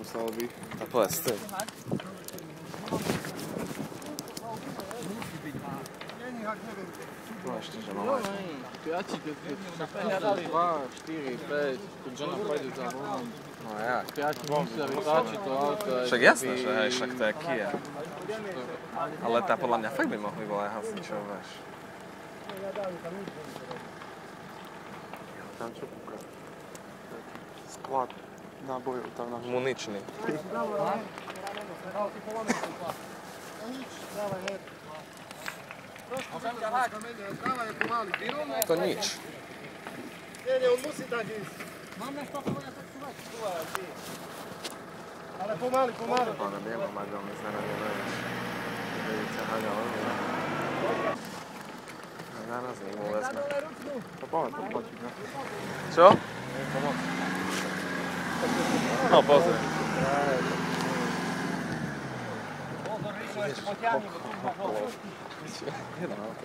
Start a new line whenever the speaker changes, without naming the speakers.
Muselo by.
A povedz ty. No ešte, že mám aj.
Piaci, keď 2, 4, 5, keď žena pôjde za voľom.
No jak?
Piaci musia vytáčiť to auto.
Však jasné, že hej, však to je Kia. Ale tá podľa mňa fakt by mohli volať hasičov, vieš.
Tam čo kúka? Sklad nábojov tam na...
Muničný. To nič.
Nie, on musí dať ísť. Máme špakovania, tak sú vaši. Ale pomaly.
Ale nemám mať veľmi zaradené, vieš. Vidíte, Haňa, on je. Naraz mu vezme.
To poďme podplatiť, no.
Čo?
Nie, pomoc.
No, pozri.
Pozor, rýchlo ešte potiahni, bo tu máš
20 minút.